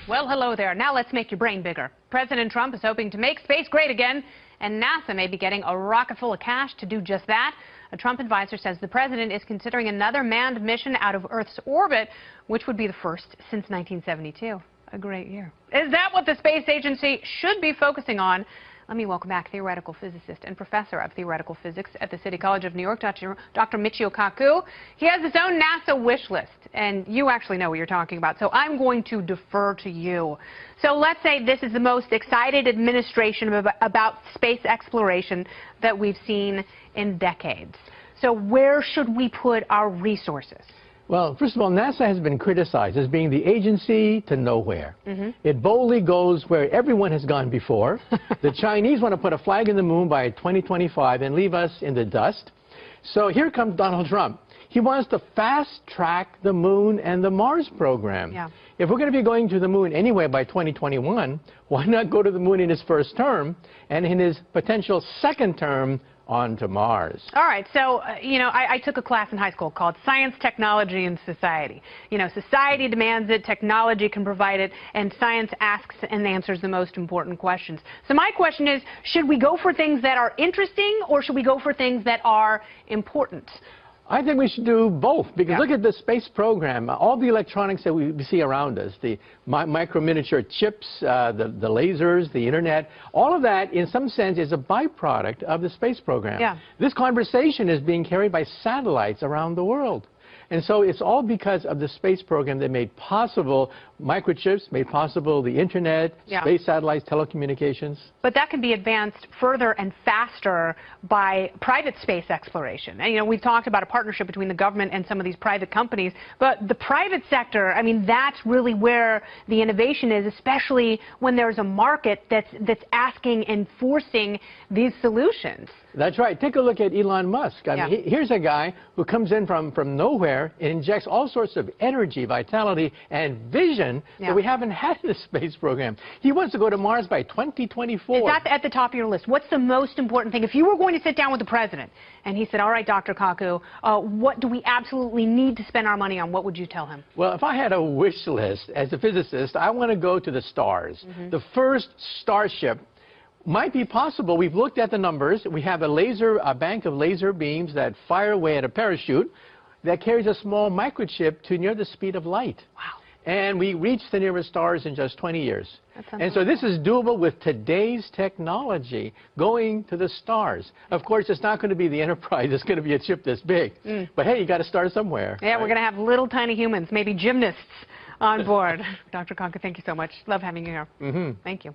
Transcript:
Well, hello there. Now let's make your brain bigger. President Trump is hoping to make space great again, and NASA may be getting a rocket full of cash to do just that. A Trump advisor says the president is considering another manned mission out of Earth's orbit, which would be the first since 1972. A great year. Is that what the space agency should be focusing on? Let me welcome back theoretical physicist and professor of theoretical physics at the City College of New York, Dr. Michio Kaku. He has his own NASA wish list, and you actually know what you're talking about, so I'm going to defer to you. So let's say this is the most excited administration about space exploration that we've seen in decades. So where should we put our resources? Well, first of all, NASA has been criticized as being the agency to nowhere. It boldly goes where everyone has gone before. The Chinese want to put a flag in the moon by 2025 and leave us in the dust. So here comes Donald Trump. He wants to fast-track the moon and the Mars program. Yeah. If we're going to be going to the moon anyway by 2021, why not go to the moon in his first term and in his potential second term on to Mars? All right, so, I took a class in high school called Science, Technology, and Society. Society demands it, technology can provide it, and science asks and answers the most important questions. So my question is, should we go for things that are interesting, or should we go for things that are important? I think we should do both, because look at the space program. All the electronics that we see around us, the micro miniature chips, the lasers, the internet, all of that in some sense is a byproduct of the space program. Yeah. This conversation is being carried by satellites around the world. And so it's all because of the space program that made possible microchips, made possible the internet, space satellites, telecommunications. But that can be advanced further and faster by private space exploration. And, we've talked about a partnership between the government and some of these private companies, but the private sector, that's really where the innovation is, especially when there's a market that's asking and forcing these solutions. That's right. Take a look at Elon Musk. Here's a guy who comes in from nowhere and injects all sorts of energy, vitality, and vision that we haven't had in the space program. He wants to go to Mars by 2024. Is that at the top of your list? What's the most important thing? If you were going to sit down with the president and he said, all right, Dr. Kaku, what do we absolutely need to spend our money on, what would you tell him? Well, if I had a wish list as a physicist, I want to go to the stars. The first starship might be possible. We've looked at the numbers. We have a bank of laser beams that fire away at a parachute that carries a small microchip to near the speed of light. Wow. And we reach the nearest stars in just 20 years. And so this is doable with today's technology, going to the stars. Of course, it's not going to be the Enterprise. It's going to be a chip this big. But hey, you got to start somewhere. Yeah, we're going to have little tiny humans, maybe gymnasts on board. Dr. Kaku, thank you so much. Love having you here. Thank you.